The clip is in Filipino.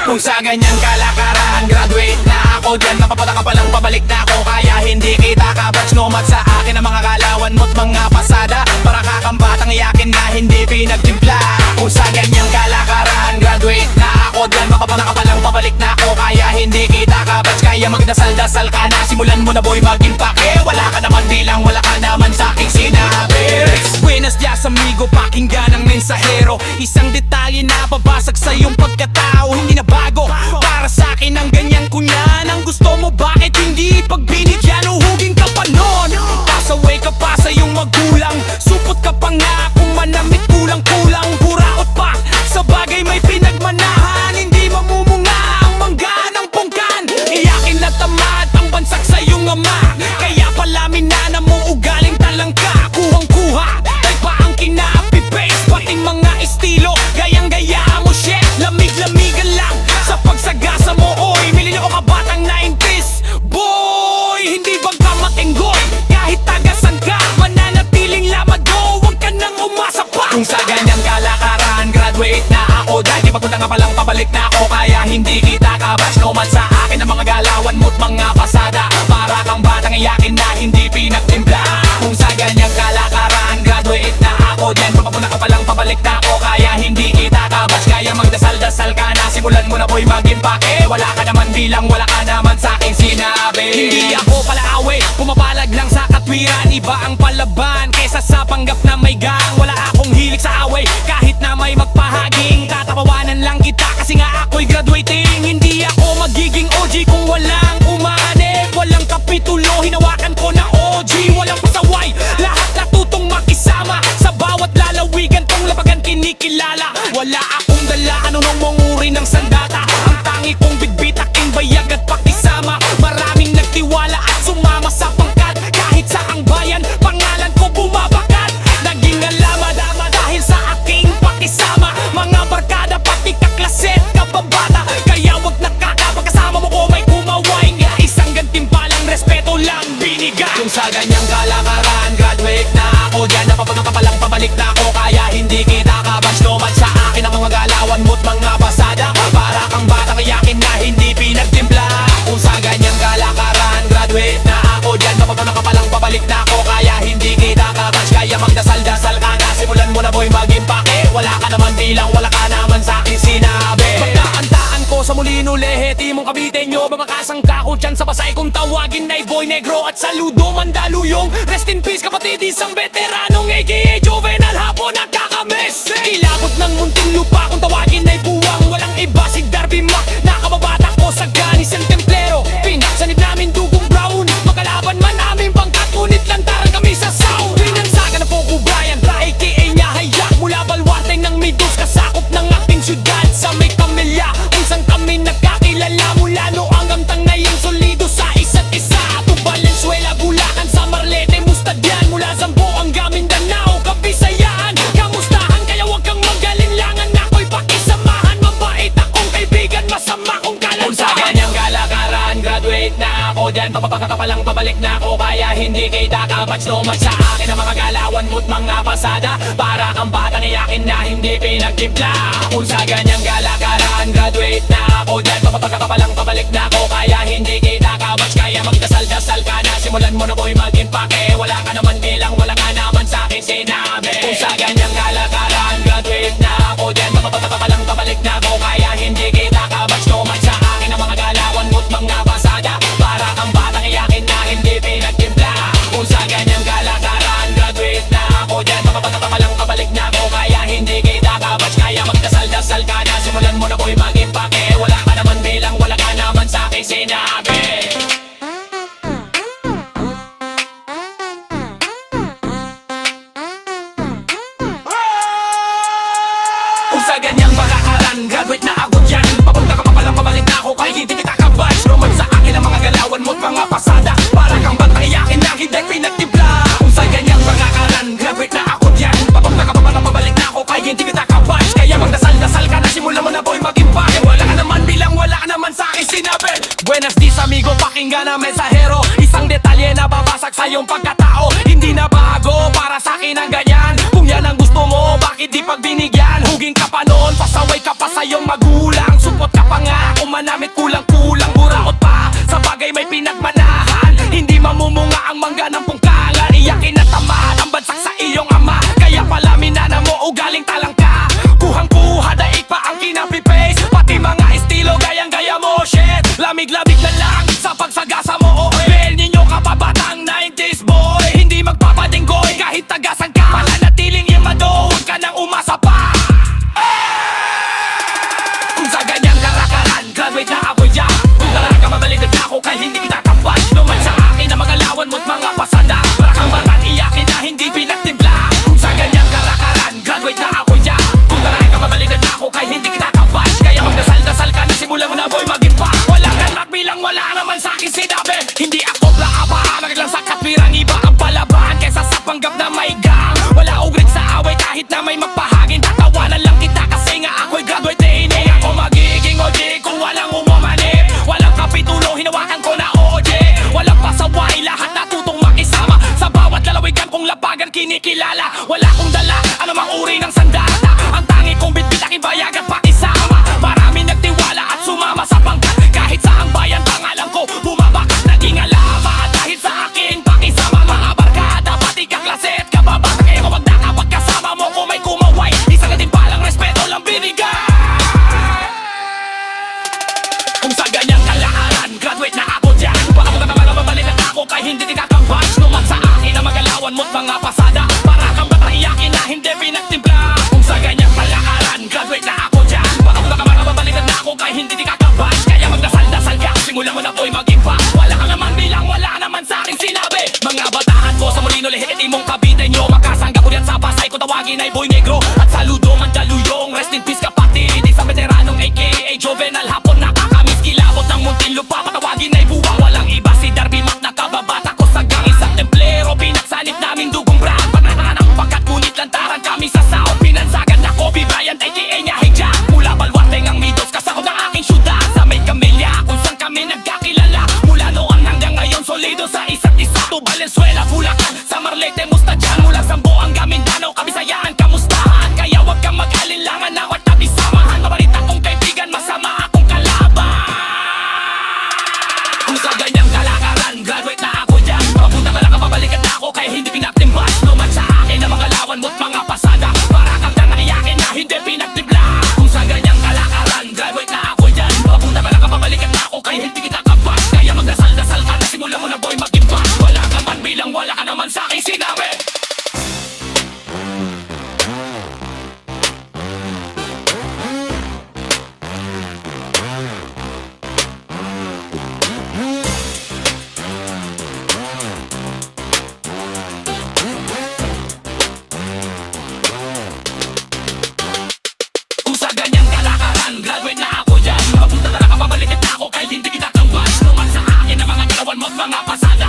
Kung sa ganyang kalakaran, graduate na ako dyan. Mapapunta ka palang pabalik na ako, kaya hindi kita kabatch. Numat sa akin ang mga galawan mo't mga pasada, para kakambatang iyakin na hindi pinagtimpla. Kung sa ganyang kalakaran, graduate na ako dyan. Mapapunta ka palang pabalik na ako, kaya hindi kita kabatch. Kaya magdasal-dasal ka na, simulan mo na boy maging pake. Wala ka naman bilang, wala ka naman sa aking sinabi. Buenos dias amigo, pakinggan ang mensahero. Isang detalye na babasag sa iyong pagkatao, hindi na bago para sa akin ang ganyang kunyan. Ang gusto mo bakit hindi pagbinigyan? Uhugin ka pa nun, pasaway ka pa sa iyong magulang. Supot ka pa nga kung manamit, kulang-kulang. Buraot pa sa bagay may pinagmanahan, hindi mamumunga ang mangga ng pungkan. Iyakin na tamad ang bansak sa iyong ama, kaya pala minana mo ugaling talangka. Kuhang-kuha, tay pa ang kinapi-paste, pating mga estilo gayang-gaya mo shit. Lamig-lamigan lang sa pagsagasa mo, oy. Milino ka batang 90s boy, hindi bang ka matinggoy? Kahit tagasan ka, mananatiling lamado, huwag ka nang umasa pa. Kung sa ganyang kalakaran, graduate na ako dahil di papunta nga palang pabalik na ako, kaya hindi kita kabatch. Numan sa akin ang mga galawan mo't mga pasada, para kang batang iyakin na hindi pinagtimpla. Kung sa ganyang kalakaran, graduate na ako dyan. Papunta ka palang pabalik na ako, kaya hindi kita kabatch. Kaya magdasal-dasal ka na, simulan mo na boy maging pake. Wala ka naman bilang, wala ka naman sa aking sinabi. Hindi ako palaaway, pumapalag lang sa katwiran. Iba ang palaban kesa sa panggap na may gang. Wala akong hilig sa away, kahit na may magpahaging. Tatapawanan lang kita kasi nga ako'y graduating. Hindi ako magiging OG kung walang umanib, walang kapitulo, hinawakan ko na OG. Walang pasaway, lahat natutong makisama, sa bawat lalawigan kong labagan kinikilala. Wala akong dala, anong manguri ng sandata. Ang tangi kong bitbit, aking bayag at pakisama. Maraming nagtiwala at sumama sa pangkat, kahit sa ang bayan, pangalan ko bumabakat. Naging alamat dahil sa aking pakisama, mga barkada pati kaklaset kababata. Kaya wag nakakapagkasama mo ko may kumaway nga, isang gantimpalang respeto lang binigay. Kung sa ganyang kalakaran, graduate na ako dyan. Napapunta ka palang pabalik na ako, kaya hindi kita kabatch. Numan sa akin ang mga galawan mo't mga pasada, para kang batang iyakin na hindi pinagtimpla. Kung sa ganyang kalakaran, graduate na ako dyan. Napapunta ka palang pabalik na ako, kaya hindi kita kabatch. Kaya magdasal-dasal ka na, simulan mo na boy maging pake. Wala ka naman bilang, wala ka naman sa akin sinabi. Pagkakantaan ko sa Molino, Lehe, Timong Cavite nyo, mamakasangka ko dyan sa Pasay. Kung tawagin ay Boy Negro at Saludo Mandaluyong. Rest in peace kapatid, isang veteranong aka Juvenal hapon nagkakamiss. Ilabot ng munting lupa kung tawagin ay buwang. Walang iba si Darby Mac, nakababata ko sa ganis ang templero. Pinaksanib namin dugong brown, makalaban man namin bangkat, ngunit lantaran kami sa sound. Pinansaga na po ko Brian, aka niya hayak, mula balwarte ng Midos, kasakop ng aking syudad sa may Camellia. Kung saan kami nagkakilala, mula noong amtang na yung solido sa isa't isa. To Valenzuela, Bulacan, Samarlete, Mustadyan, mula Zambo hanggang Mindanao, Kabisayaan. Kamustahan kaya wag kang magalinlangan, ako'y pakisamahan. Mabait akong kaibigan, masama kong kalantahan. Kung sa ganyang kalakaran, graduate na ako dyan. Papapakapalang pabalik na ako, kaya hindi kita kabatch. Numat sa akin ang mga galawan mo't mga pasada, para kang batang iyakin na hindi pinagtimpla. Kung sa ganyang kalakaran, graduate na ako dyan. Papapakapalang pabalik na ako, kaya hindi kita kabatch. Kaya magdasal-dasal ka na, simulan mo na boy maging pake. Wala ka naman bilang, wala ka naman sa akin sinabi. Kung sa ganyang kalakaran, graduate na ako dyan. Papapakapalang pabalik na ako, kaya hindi kita kabatch. Numat sa akin ang mga galawan mo't mga pasada, para kang batang iyakin na hindi pinagtimpla. Kung sa ganyang kalakaran, graduate na ako dyan. Papapakapalang pabalik na ako, kaya hindi kita kabatch. Kaya magdasal-dasal ka na, simulan mo na boy maging pake. Wala ka naman bilang, wala ka naman sa akin sinabi. Kung sa ganyang kalakaran, graduate na ako dyan. Papunta ka pa palang pabalik na ako, kaya hindi kita kabatch. Numan sa akin ang mga galawan mo't mga pasada, para kang batang iyakin na hindi pinagtimpla. Kung sa ganyang kalakaran, graduate na ako dyan. Papunta ka pa palang pabalik na ako, kaya hindi kita kabatch. Kaya magdasal-dasal ka na, simulan mo na boy maging pake. Wala ka naman bilang, wala ka naman sa akin sinabi. Buenas dias amigo, pakinggan ang mensahero. Pero isang detalye na babasag sa iyong pagkatao. Hindi na bago para sa akin ang ganyan. Kung yan ang gusto mo, bakit di pagbinigyan? Hugin ka pa noon, pasaway ka pa sa iyong magulang. Supot ka pa nga, kung manamit kulang-kulang. Buraot pa, sa bagay may pinagmanahan. Hindi mamumunga ang mangga ng pungkangan. Iyakin na tamad ang bansak sa iyong ama. Kaya pala minana mo, ugaling talang ka. Kuhang-kuha, daig pa ang kinapipace. Pati mga estilo, gayang-gaya mo, shit. Lamig-lamig na lang sa pagsagasa mo, oe. Bel ninyo kapabatang 90s boy. Hindi magpapadinggoy kahit tagasan ka. Mananatiling imado, huwag ka nang umasa pa. Kung sa ganyang karakaran, graduate na ako dyan. Kung talaga mabaliktad na ako, kahit hindi kita tambas. Luman sa akin na mga lawan mo't mga pasada. Para kang barat, iyakin na hindi pinagtimpla. Kung sa ganyang karakaran, graduate na ako dyan. Kung talaga mabaliktad na ako, kahit hindi kita tambas. Kaya magdasal-dasal ka na, simulan mo na boy maging pa. Wala kang rat bilang wala naman sa akin sinabi. Hindi ako plaapahamag lang sa katwirang iba ang palaban. Kesa sa panggap na may gang. Wala ugrit sa away kahit na may magpahagin. Tatawanan lang kita kasi nga ako'y graduate na ini. Ako magiging OG kung walang umamanip. Walang kapitulo, hinawakan ko na OG. Walang pasaway, lahat natutong makisama. Sa bawat lalawigan kong labagan kinikilala. Wala kong dala, anumang uri ng sandata. Ang tangi kong bitbit aking bayag at pakisama. Marami nagtiwala at sumama sa pangkat. Kahit sa ang bayan, pangalan ko bumabakat. Naging alama dahil sa akin pakisama. Mga barkada, pati kaklase at kababata. Kaya kung magdakapag kasama mo kung may kumaway. Isang natin palang respeto lang binigay. Kung sa ganyang kalakaran, graduate na ako dyan. Baka mo naman mabalikan ako kahit hindi tinatambas. Lumag sa akin ang magalawan mo't mga pasada. Para kang bata iyakin na hindi pinagtimpla. Kung sa ganyang kalakaran, graduate na ako dyan. Baka mo naman mabalikan ako kahit hindi tinatambas. Kaya magdasal-dasal ka, simulan mo na boy maging pa. Wala ka naman bilang wala naman sa akin sinabi. Mga batahan ko sa Molino, lihit imong kabitin nyo. Makasangga ko yan sa Pasay ko tawagin ay Boy Negro. At saludo Mandaluyong, rest in peace kapatid. Isang veteranong aka Jovenal hapon nakakamiss. Kilabot ng Muntinlupa, patawagin ay buwang. Walang iba si Darby Mac na kababata ko sa gang. Isang templero, pinagsanip naming dugong brand. Pananahan ang pagkat ngunit lantaran kami sa sound. Pinansagan na Kobe Bryant aka Nyahig Jack. Mula Balwarte ngang Midos, kasako ng aking syudad. Sa may Camellia, kung saan kami nagkakilala. Mula noon hanggang ngayon, solido sa isa't isa. To Valenzuela, Bulacan, sa Marlete, Mustadyan. Mula Samboanga, Mindanao, Kabisayaan, kamustahan? Kaya wag kang mag-alinlangan na wag tabi samahan. Mabalita kong kaibigan, masama akong kalaban. Kung sa ganyang kalakaran, graduate na ako dyan. Papunta ka lang ang babalikan na ako kaya hindi pinagtimbas. Luman sa akin ang mga lawan mo't mga pasada. Para kang nanayakin na hindi pinagtibla. Kung sa ganyang kalakaran, graduate na ako dyan. Papunta ka lang ang babalikan na ako kaya hindi kita kabas. Kaya magdasal-dasal ka na, simulan mo na boy maging pa. Wala ka man bilang wala ka naman sa aking sinabi. Kung sa ganyang kalakaran, graduate na ako dyan. Papunta na lang ang babalikan na ako kahit hindi kita tambas. Luman sa akin ang mga galawan mo't mga pasada.